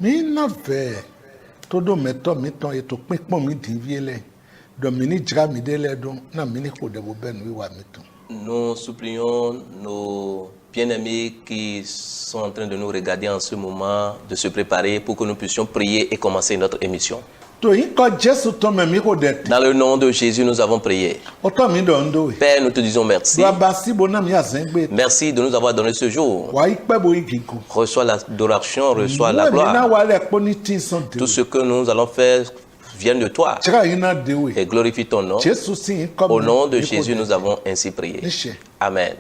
Mi na ve todo meto mi ton eto pinpon mi dinviele. Do mi ni dra mi dele don na mi ni ko de bo ben wi wa mi ton. Nous supplions nos bien-aimés qui sont en train de nous regarder en ce moment de se préparer pour que nous puissions prier et commencer notre émission. To yin ko Jesu to me mi ko de. Dans le nom de Jésus, nous avons prié. O to mi do ndo we. Père, nous te disons merci. Do abasi bo na mi azengbe. Merci de nous avoir donné ce jour. Wa ipe bo igiko. Reçois l'adoration, reçois la Mi na gloire. wa le po ni tin son de. Tout ce que nous allons faire vient de toi. Tira yin na de we. Et glorifie ton nom. Jesu si yin ko. Au nom de Jésus, nous avons ainsi prié. Amen.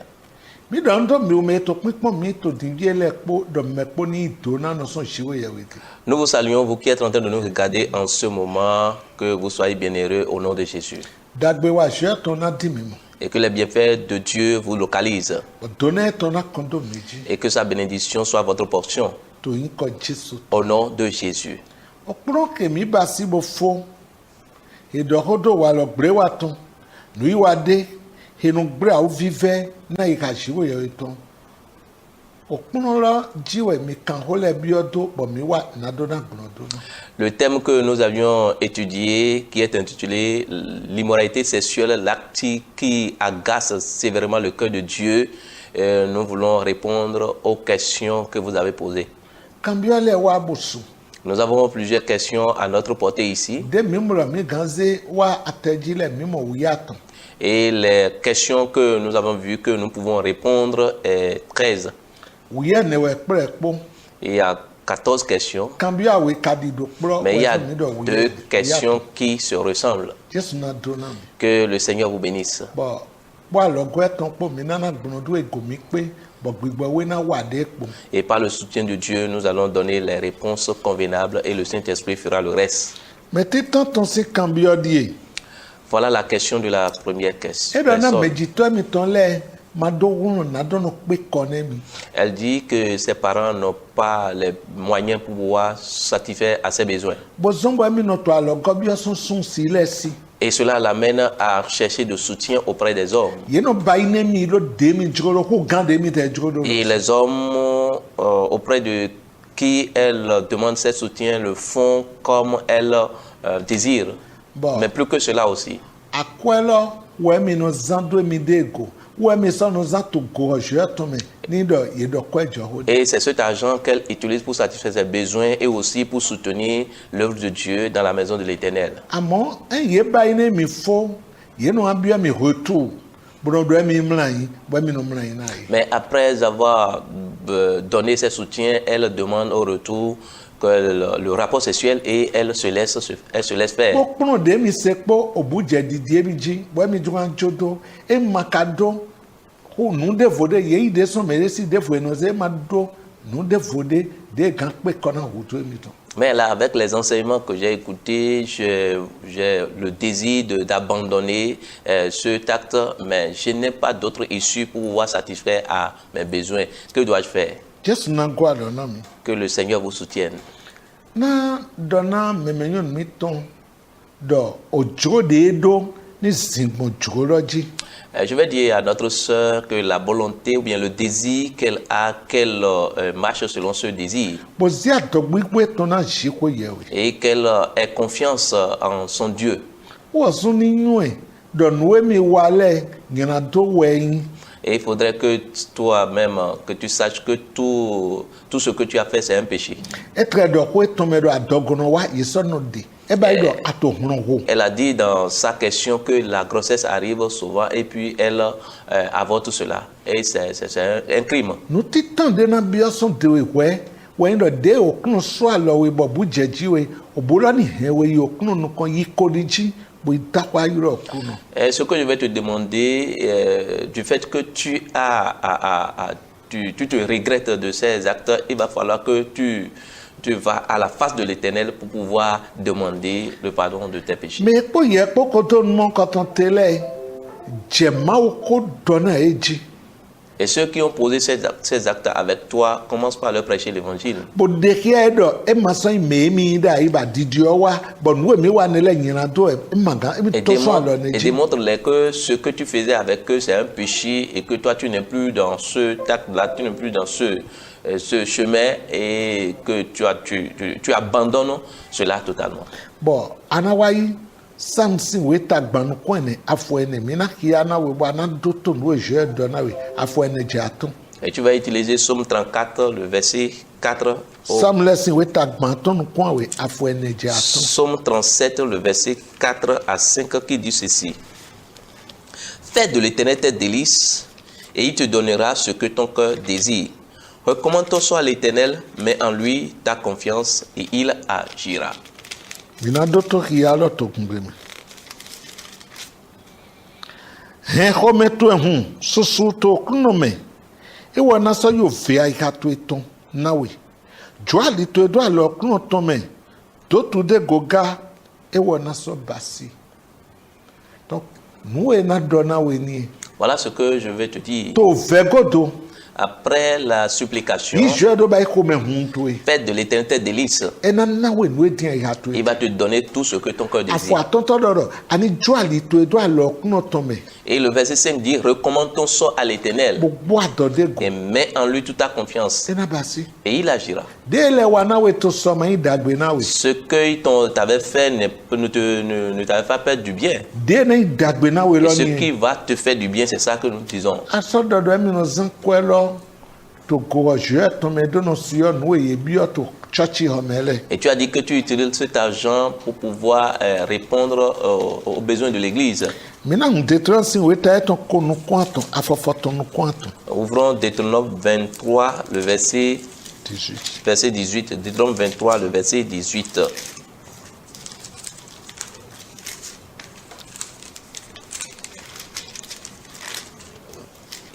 Mi do ndo mi o me to pinpon mi to dinviele po do me po ni do na no son shiwe ya we. Nous vous saluons, vous qui êtes en train de nous regarder en ce moment, que vous soyez bienheureux au nom de Jésus. Dagbe wa je to na di mi mo. Et que les bienfaits de Dieu vous localisent. Donner to na kondo meji. Et que sa bénédiction soit votre portion. To yin ko Jesu. Au nom de Jésus. Okpro ke mi ba si bo fo. E do hodo wa lo gbre wa ton. Nu yi wa de. E no gbre a o vive na yi ka jiwo ye ton. Okpro la jiwe mi kan ho le bi odo bo mi wa na do na gbodo no. Le thème que nous avions étudié, qui est intitulé l'immoralité sexuelle, l'acte qui agace sévèrement le cœur de Dieu, nous voulons répondre aux questions que vous avez posées. Kambio le wa bosu. Nous avons plusieurs questions à notre portée ici. De mi mo mi ganze wa ateji le mi mo wuya ton. Et les questions que nous avons vues que nous pouvons répondre est 13. Wuya ne we pre po. Il y a 14 questions. Kambio awe kadido pro. Mais il y a deux questions qui se ressemblent. Jesu na do na mi. Que le Seigneur vous bénisse. Bo wa lo gwe ton po mi na na gbodo e go mi pe. Et par le soutien de Dieu, nous allons donner les réponses convenables et le Saint-Esprit fera le reste. Voilà la question de la première question. Elle dit que ses parents n'ont pas les moyens pour pouvoir satisfaire à ses besoins. Et cela l'amène à chercher de soutien auprès des hommes. Et les hommes auprès de qui elle demande ce soutien le font comme elle désire. Mais plus que cela aussi. Et c'est cet argent qu'elle utilise pour satisfaire ses besoins et aussi pour soutenir l'œuvre de Dieu dans la maison de l'Éternel. Mais après avoir donné ses soutiens, elle demande au retour que le rapport sexuel et elle se laisse faire. Mais là, avec les enseignements que j'ai écoutés, j'ai le désir d'abandonner cet acte, mais je n'ai pas d'autre issue pour pouvoir satisfaire à mes besoins. Que dois-je faire? Que le Seigneur vous soutienne. Je vais dire à notre sœur que la volonté ou bien le désir qu'elle a, qu'elle marche selon ce désir. Et qu'elle ait confiance en son Dieu. Et il faudrait que toi-même, que tu saches que tout ce que tu as fait, c'est un péché. Elle a dit dans sa question que la grossesse arrive souvent et puis elle avorte cela. Et c'est un crime. Et ce que je vais te demander, du fait que tu te regrettes de ces actes, il va falloir que tu vas à la face de l'Éternel pour pouvoir demander le pardon de tes péchés. Mais Et ceux qui ont posé ces actes avec toi, commence par leur prêcher l'évangile. Bo dekia edo e maso me mi da iba didio wa bo nu mi wa ne le nyina do e maga e to so alo Et neji. démontre-les que ce que tu faisais avec eux, c'est un péché et que toi, tu n'es plus dans ce acte-là, tu n'es plus dans ce chemin et que tu abandonnes cela totalement. Bo anawai Samson we tagbanu ko ne afo ene mi na kia na we bo na do to no je do na we afo ene je aton. Et tu vas utiliser Somme 34, le verset 4. Sam lesson we tagban ton ko we afo ene je aton. Somme 37, le verset 4 à 5 qui dit ceci. Fais de l'Éternel tes délices et il te donnera ce que ton cœur désire. Recommande-toi à l'Éternel, mets en lui ta confiance et il agira. Mina doto kia lo to kungbe. He ho me to ehun susu to kuno me. E wona so yo fe ai ka to eton na we. Joali to edo alo kuno to me. To to de goga e wona so basi. Donc nous e na do na we ni. Voilà ce que je vais te dire. To vegodo. Après la supplication, Ni je do ba ko me hun to e. fais de l'Éternel tes délices. E na na we no e din ya to e. Il va te donner tout ce que ton cœur Afo désire. atonto do ani joali to edo alo kuno to me. Et le verset 5 dit, recommande ton sort à l'Éternel Bo adode go. et mets en lui toute ta confiance E na basi. et il agira. Dele wana we to so ma idagbe na we. Ce que t'avait fait ne t'avait pas fait du bien. De na idagbe na we Et lo ce ni. qui va te faire du bien, c'est ça que nous disons. Asododo emi no zan kwelo to go je to me do no sio no ye bi o to church ho mele. Et tu as dit que tu utilises cet argent pour pouvoir répondre aux besoins de l'Église. Mina nde transin we ta to ko no kwanto afofoto no kwanto. Ouvrons Deutéronome 23, le verset 18. Deutéronome 23, le verset 18.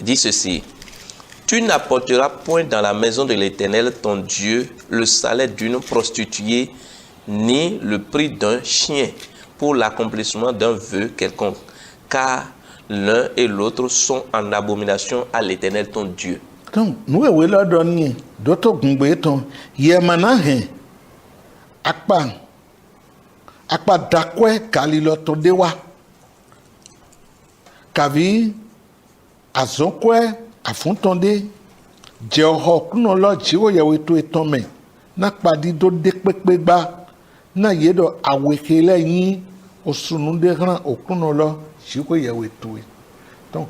Dit ceci. Tu n'apporteras point dans la maison de l'Éternel ton Dieu le salaire d'une prostituée, ni le prix d'un chien pour l'accomplissement d'un vœu quelconque, car l'un et l'autre sont en abomination à l'Éternel ton Dieu. Donc nous we lo do ni do to gungbe ton ye mana he akpa dakwe kali lo to dewa. Kavi azonkwe afuntonde je oho kuno lo jiwo yewe to eton me na padi do de pepe gba na yedo awekele yin osunu de ran okuno lo jiwo yewe to e. Donc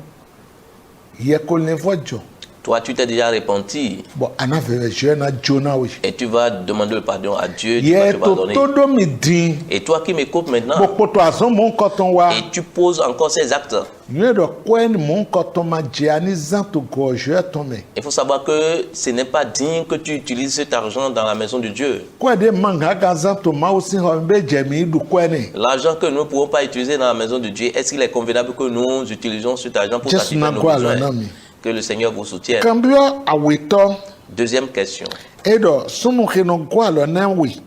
ye ko le vojo Toi, tu t'es déjà repenti bo anave je na jona we et tu vas demander le pardon à Dieu, tu ye vas te to pardonner. todo mi din Et toi qui m'écoutes bo maintenant, poto azon mon koton wa et tu poses encore ces actes, yedo kwen mon koton ma je ani zan to go je to me il faut savoir que ce n'est pas digne que tu utilises cet argent dans la maison de Dieu. kwen de manga gazan to ma osi ho be je mi du kwen. L'argent que nous ne pouvons pas utiliser dans la maison de Dieu, est-ce qu'il est convenable que nous utilisions cet argent pour Just satisfaire nos na besoins? gwala na mi. Que le Seigneur vous soutienne. Kambio awito Deuxième question. edo sunu kino gwalo na wi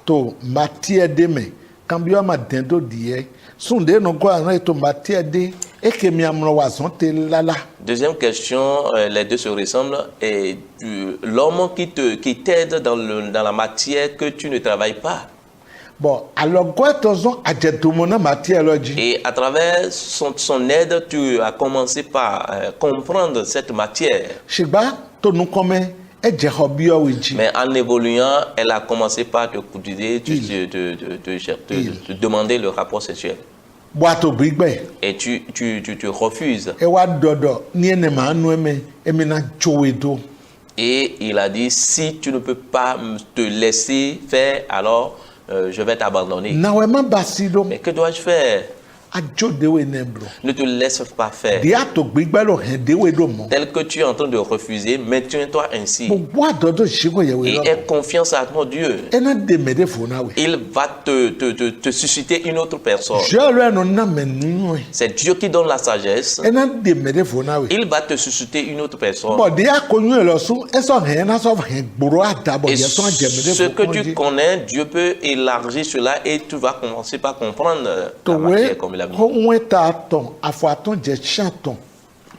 to matie de me kambio ma dendo die sunde no gwalo na to matie de eke mi amro wa son te lala. Deuxième question, les deux se ressemblent. Et l'homme qui t'aide dans la matière que tu ne travailles pas. Bon alors quoi tozon ajetumo na matie loji. Et à travers son aide, tu as commencé par comprendre cette matière. Shiba to nu kome eje hobio wiji. Mais en évoluant, elle a commencé par te courtiser, te demander le rapport sexuel. Boato bigbe Et tu refuses. e wa dodo ni ene ma anu eme emi na jowedo. Et il a dit, si tu ne peux pas te laisser faire, alors je vais t'abandonner. Na we ma basido Mais que dois-je faire? ajo dewe nembro. Ne te laisse pas faire. Dia to gbigbe lo hen dewe do mo. Tel que tu es en train de refuser, maintiens-toi ainsi. Bo wa dodo shigo yewe Et lo. aie confiance à ton Dieu. Ena de mede fona we. Il va te susciter une autre personne. Je le no na menu. C'est Dieu qui donne la sagesse. Ena de mede fona we. Il va te susciter une autre personne. Bo dia konyu lo su eso hen na so hen gboro adabo Et ye so je mede ce que fona. tu connais, Dieu peut élargir cela et tu vas commencer par comprendre To la we matière comme il a mis. ho weta ton afo aton je chanton.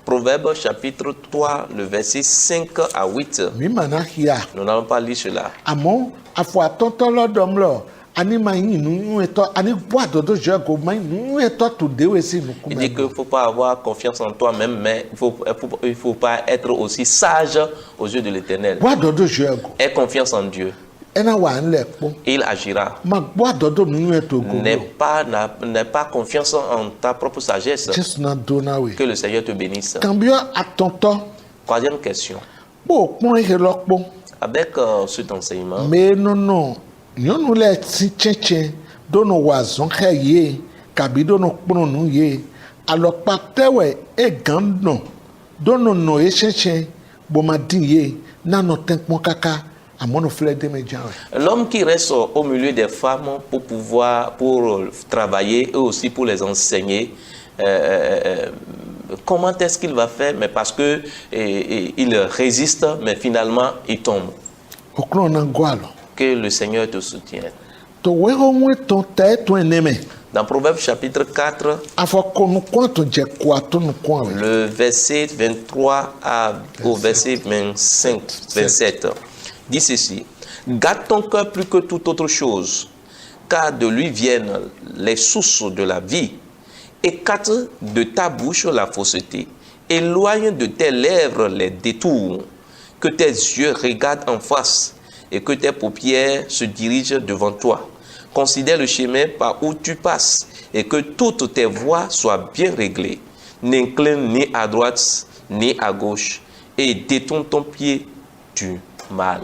Proverbe chapitre 3, le verset 5 à 8. mi mana hia Nous n'allons pas lire cela. àmọ́ afọ àtọ́tọ́ lọ́dọ̀m lọ ani ma yin nu etɔ ani bɔ adodo zɔ go ma nu etɔ to dewe si nuku Il dit qu'il ne faut pas avoir confiance en toi-même, mais il faut pas être aussi sage aux yeux de l'Éternel. bɔ adodo zɔ go Aie confiance en Dieu. ɛna wa n lɛ kpɔ Il agira. ma bɔ adodo nu eto go N'aie pas confiance en ta propre sagesse. jesu na do na we Que le Seigneur te bénisse. kanbiɔ atɔtɔ Troisième question. kpɔ kpɔn ehe lɔ kpɔ Avec cet enseignement, me nono nyɔnu lɛ ti tsɛtsɛ dono wa zɔn xɛ ye kabi dono kpɔn nu ye alɔkpa tɛwɛ egan nɔ dono nɔ ye tsɛtsɛ bomadi ye nanɔ tɛnkpɔn kaka amɔnu filɛ dɛmɛ dza wɛ. l'homme qui reste au milieu des femmes pour travailler et aussi pour les enseigner, comment est-ce qu'il va faire? Mais parce que il résiste, mais finalement il tombe. okuro na go alɔ. Que le Seigneur te soutienne. to wɛrɛ ŋue tɔn tɛ tɔn eneme. Dans Proverbe chapitre 4, afɔkɔnu kɔn to dze koa to nu kɔn wɛ. le verset 23 au verset 25, 27, dit ceci: garde ton cœur plus que toute autre chose, car de lui viennent les sources de la vie. Écarte de ta bouche la fausseté, éloigne de tes lèvres les détours, que tes yeux regardent en face et que tes paupières se dirigent devant toi. Considère le chemin par où tu passes et que toutes tes voies soient bien réglées. N'incline ni à droite ni à gauche et détourne ton pied du mal.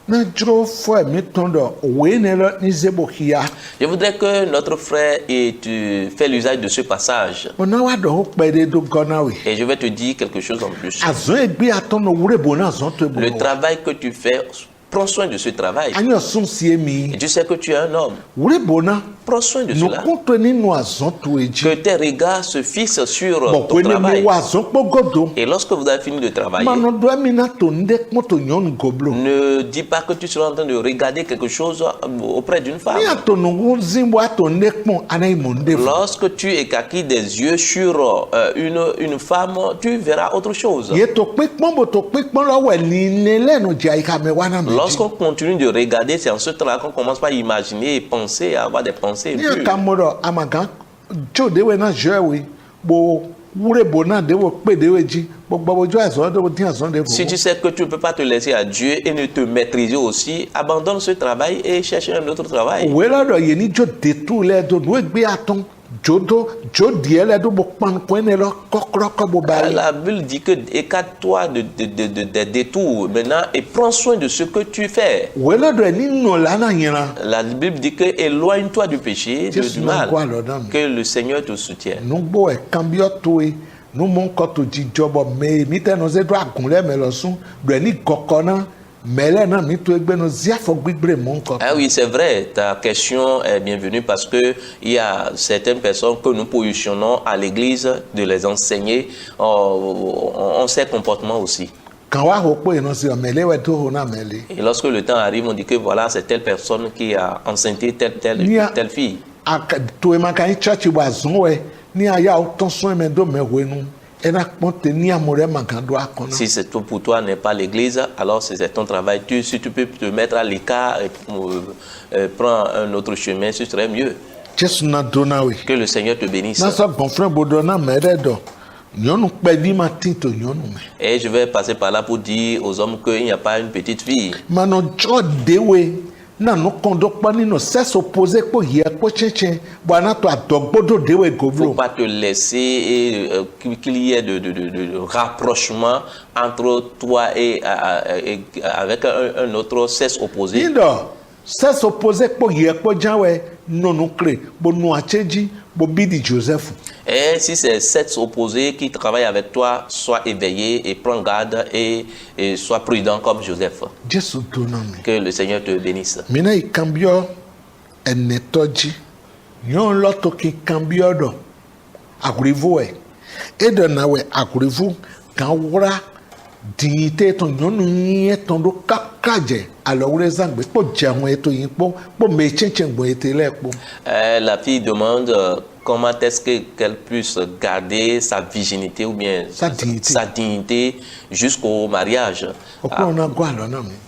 na dzro fɔ mi tɔn dɔ owoe ne lɔ ni zebo xia. Je voudrais que notre frère fait l'usage de ce passage. ona wa dɔ ho kpɛ de do gɔna we. Et je vais te dire quelque chose en plus. azɔn egbe atɔ no wure bo na azɔn to ebo. Le travail que tu fais, prends soin de ce travail. anyɔ sun sie mi. Et tu sais que tu es un homme. wure bo na. Prends soin de cela. nukun to ni nu azɔn to edzi. Que tes regards se fixent sur bɔn ton ko ne mi travail. wa azɔn kpɔ godo. Et lorsque vous avez fini de travailler, manɔ do mi na to n de kpɔ to nyɔnu goblo. ne dis pas que tu seras en train de regarder quelque chose auprès d'une femme. ni ato nugu zimbo ato n de kpɔ anayi mo n de fɔ. Lorsque tu écarquilles des yeux sur une femme, tu verras autre chose. ye to kpekpɔn bo to kpekpɔn lɔ wɛ ni ne lɛ no dza yi ka mɛ wa na mɛ Lorsqu'on dzi. continue de regarder, c'est en ce temps-là qu'on commence par imaginer et penser, à avoir des pensées ni impures. aka mo dɔ amagan tso de wɛ na zɔ we bo wure bo na de wo kpe de we dzi gbɔgbɔ bo dzo azɔn de wo di azɔn de Si vo. tu sais que tu ne peux pas te laisser à Dieu et ne te maîtriser aussi, abandonne ce travail et cherche un autre travail. òwe lɔdɔ yɛ ni dzo detu lɛ do nu egbe atɔn dzo do dzo diɛ lɛ do bo kpan kɔn ne lɔ kɔkɔrɔ kɔ bo ba yi. La Bible dit que écarte-toi des détours maintenant et prends soin de ce que tu fais. òwe lɔdɔ yɛ ni nɔ la na yina. La Bible dit que éloigne-toi du péché, Jésus du n'a mal. quoi alors, dame? Que le Seigneur te soutienne. nugbo ɛkanbiɔ to ye numu ŋkɔ to dzidzɔ bɔ mɛ mi tɛ nɔ se do agun lɛ mɛ lɔ sun do ni kɔkɔ na mɛ lɛ na mi to egbe no ziafɔ gbigbre mu ŋkɔ. Ah oui, c'est vrai, ta question est bienvenue parce que il y a certaines personnes que nous positionnons à l'église de les enseigner ont ces comportements aussi. kan wa ho kpo yen si mɛ lɛ wɛ to ho na mɛ le. Et lorsque le temps arrive, on dit que voilà, c'est telle personne qui a enceinté telle fille. to ema ka church bo azun wɛ ni aya o tɔn sɔn mɛ do mɛ wo enu ɛna kpɔn te ni amu rɛ ma kan do akɔnɔ. Si c'est tout pour toi n'est pas l'église, alors c'est ton travail. Si tu peux te mettre à l'écart et prends un autre chemin, ce serait mieux. jesu na do na we. Que le Seigneur te bénisse. na sɔ gɔnfrɛ bo dɔ na mɛ rɛ dɔ nyɔnu kpɛvi ma ti to nyɔnu mɛ. Et je vais passer par là pour dire aux hommes qu'il n'y a pas une petite fille. manɔ dzɔ de we na nu kɔn do kpɔ ni no sexe opposé kpɔ yɛ kpɔ tsɛtsɛ bɔn ana to adɔgbodo de we Il ne faut goblo. pas te laisser qu'il y ait de rapprochement entre toi et avec un autre sexe opposé. ni dɔ sexe opposé kpɔ yɛ kpɔ dza wɛ nɔnu kle bo nu atse dzi bo bidi joseph. Et si c'est sexe opposé qui travaille avec toi, sois éveillé et prends garde et sois prudent comme Joseph. jesu do na mi. Que le Seigneur te bénisse. mina yi kan biɔ ɛnɛtɔ dzi nyɔnu lɔ to ki kan biɔ dɔ akurivu wɛ eɖe na wɛ akurivu kan wura dignité tɔn nyɔnu nyuie tɔn do kaka dze alɔ wure zangbe kpɔ dzeŋu eto yi kpɔ mɛ tsɛtsɛ gbɔ ete lɛ kpɔ. La fille demande comment est-ce qu'elle puisse garder sa virginité ou bien sa dignité jusqu'au mariage.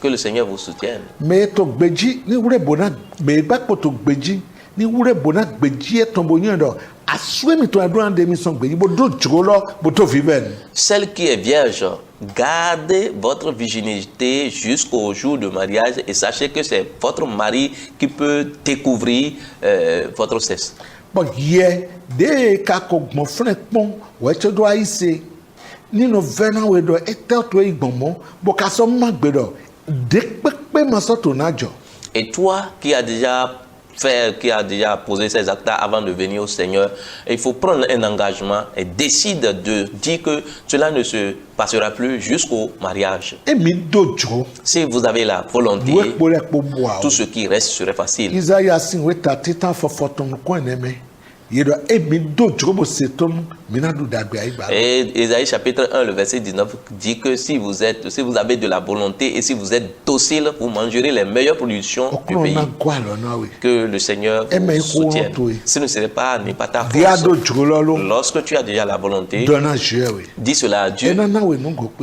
Que le Seigneur vous soutienne. Mais to gbeji ni wure bona me ba ko to gbeji ni wure bona gbeji e tombo yin do aswe mi to adun ande mi son gbeji bo do jolo bo to viven. Celle qui est vierge, gardez votre virginité jusqu'au jour de mariage et sachez que c'est votre mari qui peut découvrir votre sexe. Bon ye de ka ko gbon fun pon we to do aise nínú vena we do etel to igbomo bo ka so ma gbedo de pepe ma so to najo. Et toi qui a déjà posé ces actes avant de venir au Seigneur, il faut prendre un engagement et décide de dire que cela ne se passera plus jusqu'au mariage. Si vous avez la volonté, tout ce qui reste serait facile. Et Ésaïe chapitre 1, le verset 19 dit que si vous avez de la volonté et si vous êtes docile, vous mangerez les meilleures productions du pays. Que le Seigneur vous soutienne. Ce ne serait pas ta force. Lorsque tu as déjà la volonté, dis cela à Dieu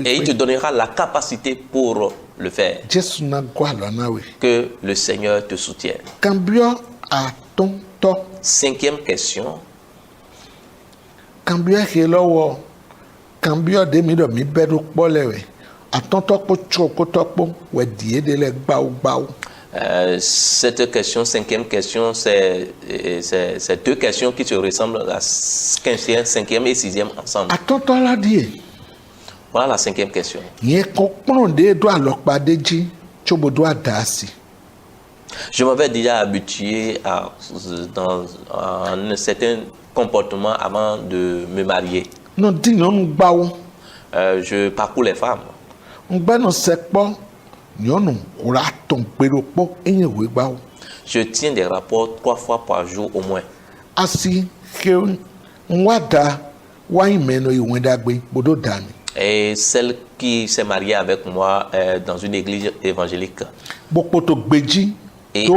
et il te donnera la capacité pour le faire. Que le Seigneur te soutienne. Cinquième question. Cambio hello cambio de mi do mi bedu polewe atonto po choko topo we die de le gbau. Cette question, cinquième question, c'est deux questions qui se ressemblent, la cinquième et sixième ensemble. Atonto la die. Voilà la cinquième question. Ye kokpon de do alokpa deji chobo do adasi. Je m'avais déjà habitué dans un certain comportement avant de me marier. Je parcours les femmes. Je tiens des rapports 3 fois par jour au moins. Et celle qui s'est mariée avec moi dans une église évangélique. Et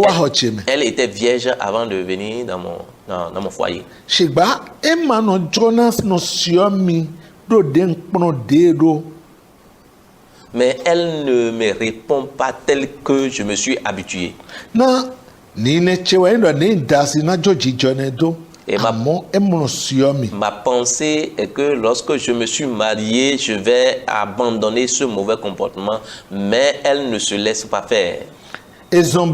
elle était vierge avant de venir dans mon foyer. Mais elle ne me répond pas tel que je me suis habitué. Et ma pensée est que lorsque je me suis marié, je vais abandonner ce mauvais comportement, mais elle ne se laisse pas faire. Et cela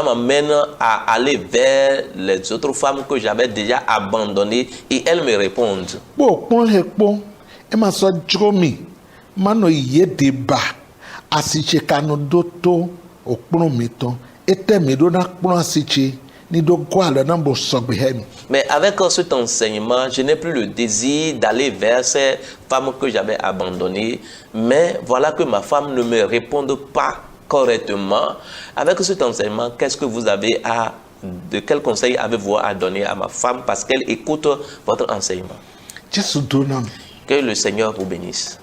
m'amène à aller vers les autres femmes que j'avais déjà abandonnées et elles me répondent. Mais avec cet enseignement, je n'ai plus le désir d'aller vers ces femmes que j'avais abandonnées. Mais voilà que ma femme ne me répond pas correctement. Avec cet enseignement, qu'est-ce que vous avez de quel conseil avez-vous à donner à ma femme parce qu'elle écoute votre enseignement? Que le Seigneur vous bénisse.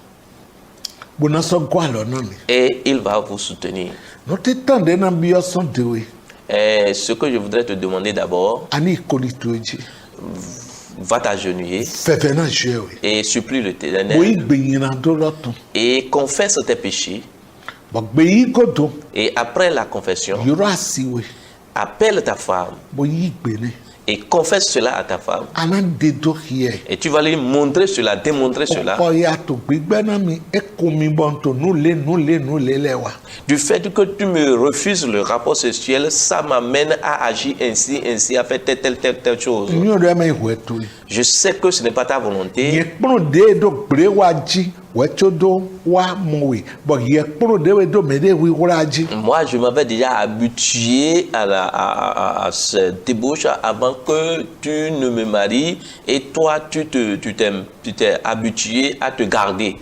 Et il va vous soutenir. Et ce que je voudrais te demander d'abord, va t'agenouiller et supplie le Éternel et confesse tes péchés. Et après la confession, appelle ta femme et confesse cela à ta femme. Et tu vas lui montrer cela, démontrer cela. Du fait que tu me refuses le rapport sexuel, ça m'amène à agir ainsi, à faire telle chose. Je sais que ce n'est pas ta volonté. Moi, je m'avais déjà habitué à cette débauche avant que tu ne me maries et toi, tu t'es habitué à te garder.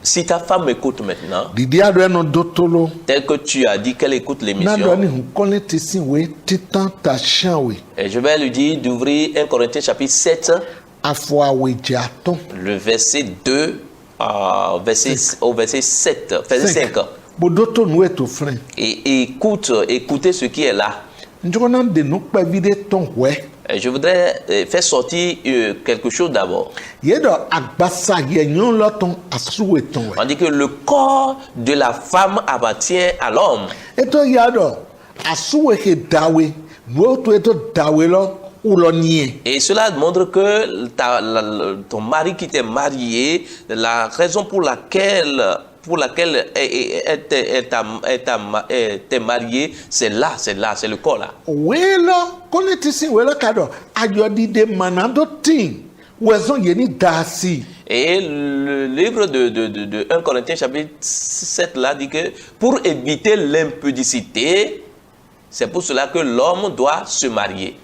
Si ta femme écoute maintenant, tel que tu as dit qu'elle écoute l'émission, et je vais lui dire d'ouvrir 1 Corinthiens chapitre 7, le verset 2 au verset 7, verset 5. Bodoto nous est au frein. Et écoutez ce qui est là. Njona de nous pas vide ton ouais. Je voudrais faire sortir quelque chose d'abord. Yedo agbasa yenyon loton asu eton On ouais. dit que le corps de la femme appartient à l'homme. Eto yado asu he dawe, nuoto eto dawe lo ou lo nie. Et cela montre que ton mari qui t'est marié, la raison pour laquelle t'es marié, c'est le corps là. Welo konetisi welo kado ayodi de manando ting. Wezon yeni dasi. Et le livre de 1 Corinthiens chapitre 7 là dit que pour éviter l'impudicité, c'est pour cela que l'homme doit se marier.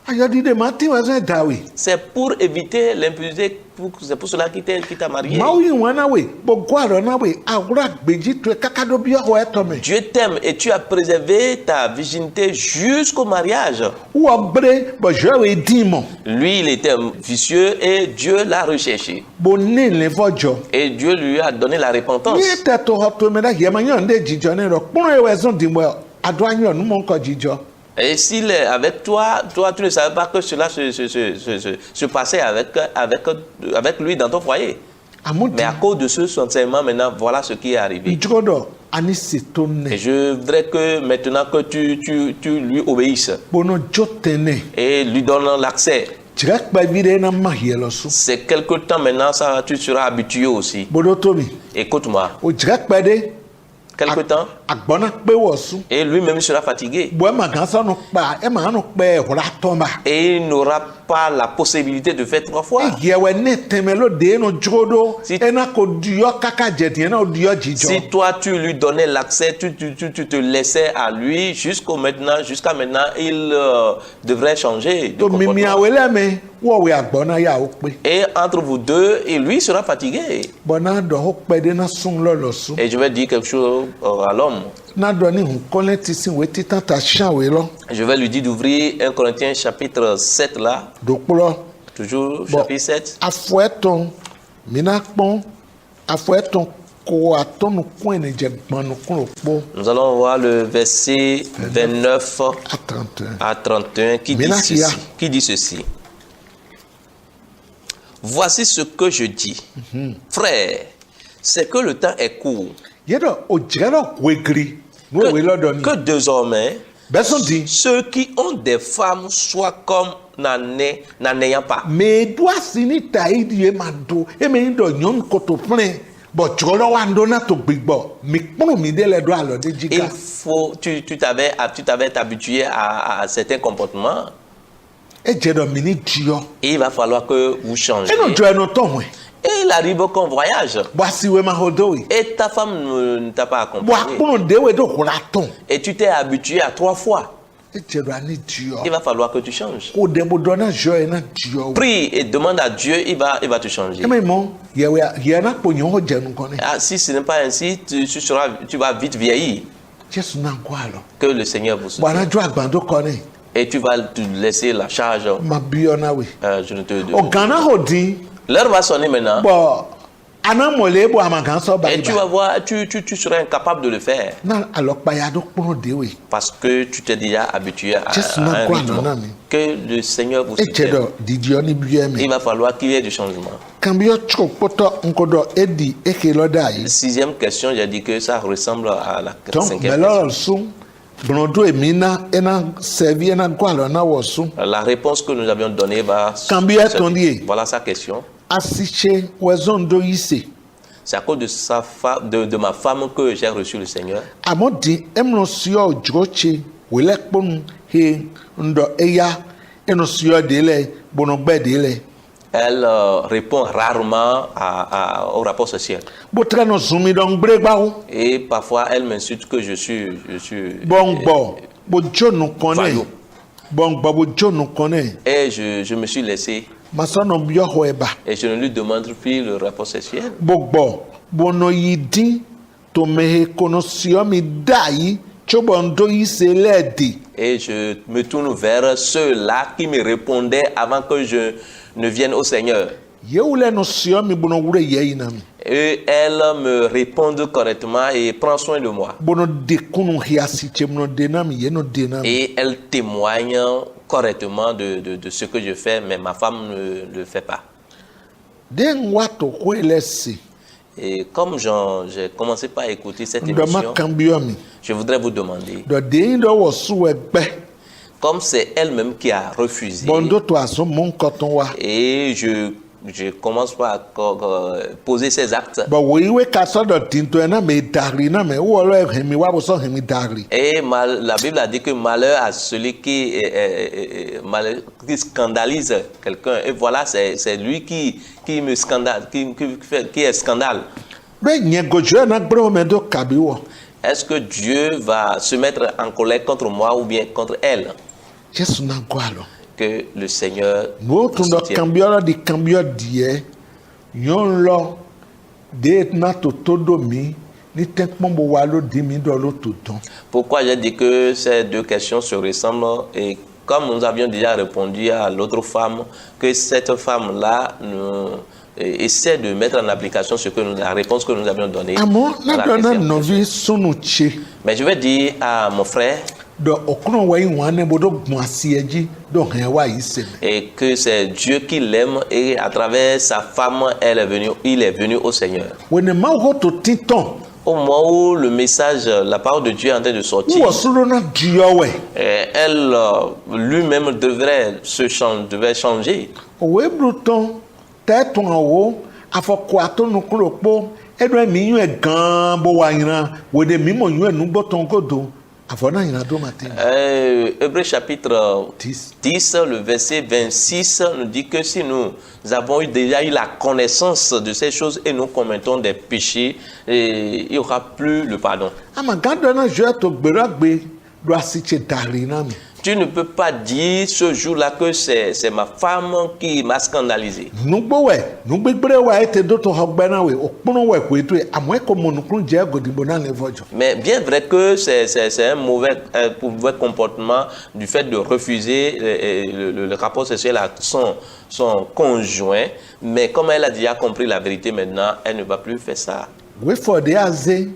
Ayodi de mati wezon dawe. C'est pour éviter l'impudicité, c'est pour cela qu'il t'a marié. Maui wana we, bo gwaro na we, awura gbeji to kakado bi ho etome. Dieu t'aime et tu as préservé ta virginité jusqu'au mariage. Ou obre bo jewe dimo. Lui, il était vicieux et Dieu l'a recherché. Bo ne le vojo. Et Dieu lui a donné la repentance. Ni teto hoto me da yemanyo nde jijo ne ro. Pon e wezon dimwe adwanyo nu monko jijo. Et s'il est avec toi, tu ne savais pas que cela se passait avec lui dans ton foyer. Amudi. Mais à cause de ce sentiment, maintenant, voilà ce qui est arrivé. Njodo ani setone. Et je voudrais que maintenant que tu lui obéisses Bono jotene. et lui donnes l'accès. Direct ba vide na mahielo su. C'est quelque temps maintenant, ça, tu seras habitué aussi. Bodo tomi. Écoute-moi, O direct ba de quelque temps, agbona pe wo su. et lui-même sera fatigué. Bo ma gansa no pa, e ma no pe hora tomba. Et il n'aura pas la possibilité de faire 3 fois. Yewe ne temelo de no jodo. Si- Ena ko dio kaka jeti na dio jijo. Si toi, tu lui donnais l'accès, tu te laissais à lui jusqu'à maintenant, il devrait changer de To mimi comportement. awele me wo we agbona ya o pe. Et entre vous deux, et lui sera fatigué. Bona do ho pe de na sun lo su. Et je vais dire quelque chose à l'homme. Na do ni hun kolen ti sin we titan ta shan we lo. Je vais lui dire d'ouvrir 1 Corinthiens chapitre 7 là, Do plo. toujours Bon. chapitre 7. Afueton mina pon afueton ko atonu kun ene je gbanu kun lo po Nous allons voir le verset 29 atante. à 31 Merci, qui dit ceci. Voici ce que je dis. Frère, c'est que le temps est court. Yedo o jero wegri. No we lo do ni. Que désormais, Beson di ceux qui ont des femmes soient comme n'en ayant pas. me do asini taidi e ma do e me ndo nyon koto plen bo jolo wa ndo na to gbigbo mi pon mi de le do alo de Il jika faut, tu t'avais habitué à certains comportements e jedo mi ni dio et il va falloir que vous changez. e no jo eno to we Et il arrive qu'on voyage bo asiwe ma hodo we et ta femme ne t'a pas bo accompagné. akunu de we do hora ton Et tu t'es habitué à 3 fois. e jedo ani dio Il va falloir que tu changes. ko de bo do na jo e na dio Prie et demande à Dieu, il va te changer. e me mo ye na po nyon ho jenu kone Ah, si ce n'est pas ainsi, tu vas vite vieillir. Jesu na ko alo Que le Seigneur vous bo soutienne. na jo agbando kone Et tu vas te laisser la charge. ma bio na we Je ne te o gana ho din L'heure va sonner maintenant. bo anamole bo amagan so ba Et tu vas voir, tu seras incapable de le faire. na alokpa ya do pon de we Parce que tu t'es déjà habitué à Jésus un n'a quoi rythme. dans l'âme. Que le Seigneur vous e soutienne. jedo didio ni bie Il me va falloir qu'il y ait du changement. kambio chko poto nkodo edi ekelo dai 6e question, j'ai dit que ça ressemble à la donc 5e question. melol sun brodo emina ena servi ena gwalo na wosu La réponse que nous avions donnée va... Cambia ton die. Voilà sa question. asiche wezondo ise C'est à cause de ma femme que j'ai reçu le Seigneur. amodi emno sio joche wele kponu he ndo eya eno sio dele bono gbe dele Elle répond rarement au rapport social. botra no zumi don bregbawo Et parfois, elle m'insulte que je suis bongbo bo jonu kone Vaillot. bongbo bo jonu kone et je me suis laissé masono bio ho eba et je ne lui demande plus le rapport sexuel. gbogbo bono yidi to mehe kono siomi dai chobondo ise ledi Et je me tourne vers ceux-là qui me répondaient avant que je ne vienne au Seigneur. Yeule no sio mi bono wure ye ina mi. Et elles me répondent correctement et prennent soin de moi. Bono de kunu hiasi chemno denami ye no denami. Et elles témoignent correctement de ce que je fais, mais ma femme ne le fait pas. Den wato kwelesi. Et comme j'ai commencé par écouter cette Ndo ma émission, kambio mi. je voudrais vous demander, Do de ndo wo suwe be. comme c'est elle-même qui a refusé, Bondo to aso mon koton wa. et je commence par poser ces actes, Ba wo iwe kaso do tinto na me dagri na me wo lo hemi wa bo so hemi dagri. et la Bible a dit que malheur à celui qui qui scandalise quelqu'un. Et voilà, c'est lui qui me scandale, qui est scandale. Be nye gojo na gbro me do kabi wo. Est-ce que Dieu va se mettre en colère contre moi ou bien contre elle? Jesu na gwalo. Que le Seigneur No to do soutienne. kambio la di kambio die. Yon lo de na to todo mi ni tenkpon bo wa lo di mi do lo to ton. Pourquoi j'ai dit que ces deux questions se ressemblent? Et comme nous avions déjà répondu à l'autre femme, que cette femme-là essaie de mettre en application la réponse que nous avions donnée. Amo à na la do na deuxième novi question. sunu che. Mais je vais dire à mon frère Do okno wa yi wane bo do gun asieji do hen wa yi sebe. et que c'est Dieu qui l'aime et à travers sa femme, il est venu au Seigneur. Wene ma ho to titon. Au moment où le message, la parole de Dieu est en train de sortir, Wo sulo na diyowe. elle lui-même devait changer. Owe bruton te ton wo afoko ato nu kuro po edo mi yun e gan bo wa yin wo de mi mo yun enu gbo ton godo afona yin do mate. Hébreux chapitre 10. 10, le verset 26 nous dit que si nous avons déjà eu la connaissance de ces choses et nous commettons des péchés, il n'y aura plus le pardon. Ama gado na je to gbera gbe do asiche dari na mi. Tu ne peux pas dire ce jour-là que c'est ma femme qui m'a scandalisé. Nugbo we nugbegbere wa ete do to hogba na we okpunu we ko eto amo e ko monukun je godibo na levojo. Mais bien vrai que c'est un mauvais comportement du fait de refuser le rapport sexuel à son conjoint, mais comme elle a déjà compris la vérité maintenant, elle ne va plus faire ça. We for de aze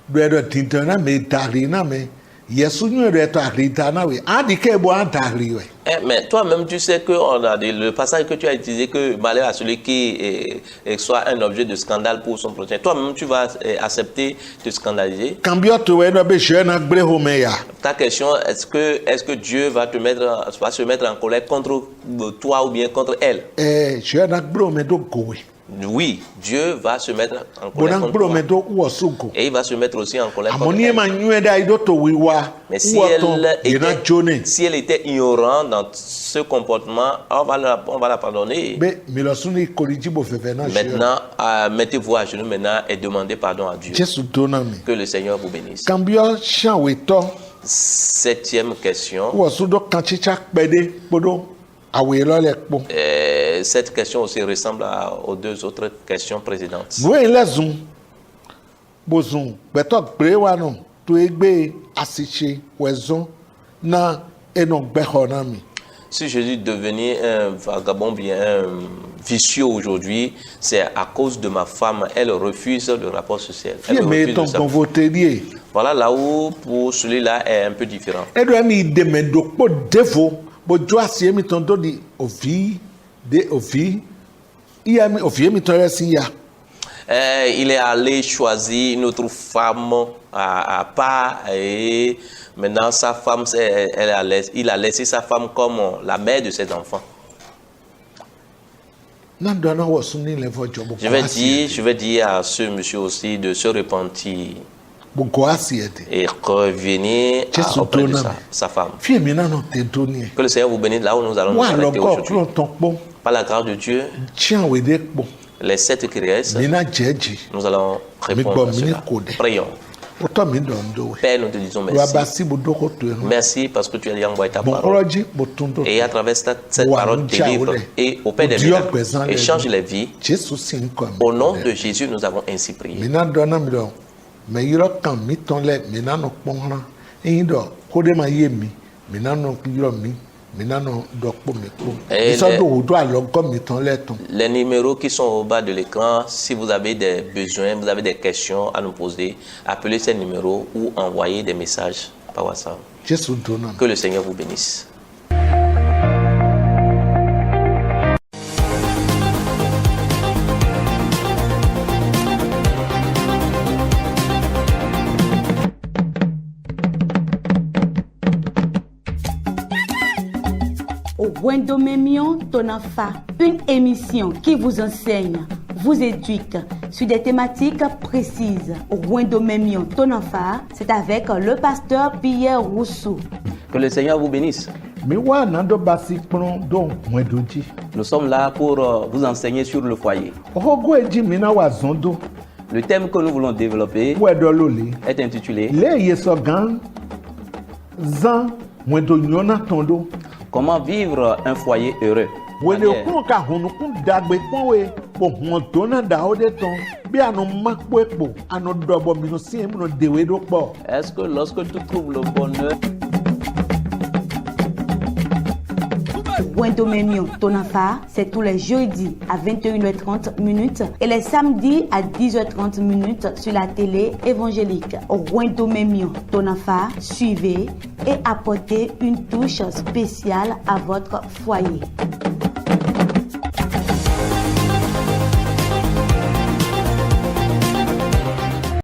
do edo tintana me dari na me yesu nyu edo to arita na we adi ke bo antari we. Mais toi-même, tu sais que le passage que tu as utilisé, que malheur à celui qui soit un objet de scandale pour son prochain. Toi-même, tu vas accepter de scandaliser. Kambio to we do be je na gbre ho me ya. Ta question, est-ce que Dieu va se mettre en colère contre toi ou bien contre elle? Je na gbre me do gowe. Oui, Dieu va se mettre en Bo colère na contre gbre me toi. do wo sugo. Et il va se mettre aussi en colère contre Amoni elle. ma nyu da ido to wiwa. Mais si elle était ignorante dans ce comportement, on va la pardonner. Be mi lo suni koriji bo fefe na je. Maintenant, mettez-vous à genoux maintenant et demandez pardon à Dieu. Jesu to na mi. Que le Seigneur vous bénisse. Kambio shan we to. 7e question. Wo su do kan chicha pede bodo awe lo le po. Cette question aussi ressemble aux deux autres questions précédentes. No e lezun. Bozun beto gbre wa no to egbe asiche wezon na eno gbe ho na mi. Si Jésus devenait un vagabond bien un vicieux aujourd'hui, c'est à cause de ma femme. Elle refuse le rapport social. Elle Fie me refuse ton de ça. kon voterie. Voilà là où pour celui-là est un peu différent. Edo mi de me do po devo bo jo asie mi ton do di ovi de ovi. Iya mi ovi mi ton resin ya. Il est allé choisir une autre femme à part et maintenant sa femme, il a laissé sa femme comme la mère de ses enfants. Na do na wo suni le vojo bo. Je vais dire à ce monsieur aussi de se repentir Bo ko asiete. et revenir Jésus auprès de donne. sa femme. Fie mi na no te doni. Que le Seigneur vous bénisse là où nous allons nous Wa lo arrêter ko aujourd'hui. klo ton po. Par la grâce de Dieu, Tian we de po. les 7 qui restent, Mi na jeji. nous allons répondre à cela. Prions. Oto mi do ndo we. Père, nous te disons Wa merci. basi bo do ko to e. Merci parce que tu as envoyé ta Bon parole. oroji bo tundo. Et à travers cette Wa parole, nja délivre ole. et opère des Dieu miracles présent et les change gens. les vies. Jesu sin ko. Au nom de Jésus, nous avons ainsi prié. Mina do na mi do. Me yiro kan mi ton le mina no pon ran. Eyin do ko de ma ye mi. Mina no yiro mi. Les numéros qui sont au bas de l'écran, si vous avez des besoins, vous avez des questions à nous poser, appelez ces numéros ou envoyez des messages par WhatsApp. Que le Seigneur vous bénisse. Wendomemion Tonafa, une émission qui vous enseigne, vous éduque sur des thématiques précises. Wendomemion Tonafa, c'est avec le pasteur Pierre Rousseau. Que le Seigneur vous bénisse. Nous sommes là pour vous enseigner sur le foyer. Le thème que nous voulons développer est intitulé Comment vivre un foyer heureux. Est-ce que lorsque tu trouves le bonheur, Wendomemion Tonafa, c'est tous les jeudis à 21h30 et les samedis à 10h30 sur la télé évangélique. Wendomemion Tonafa, suivez et apportez une touche spéciale à votre foyer.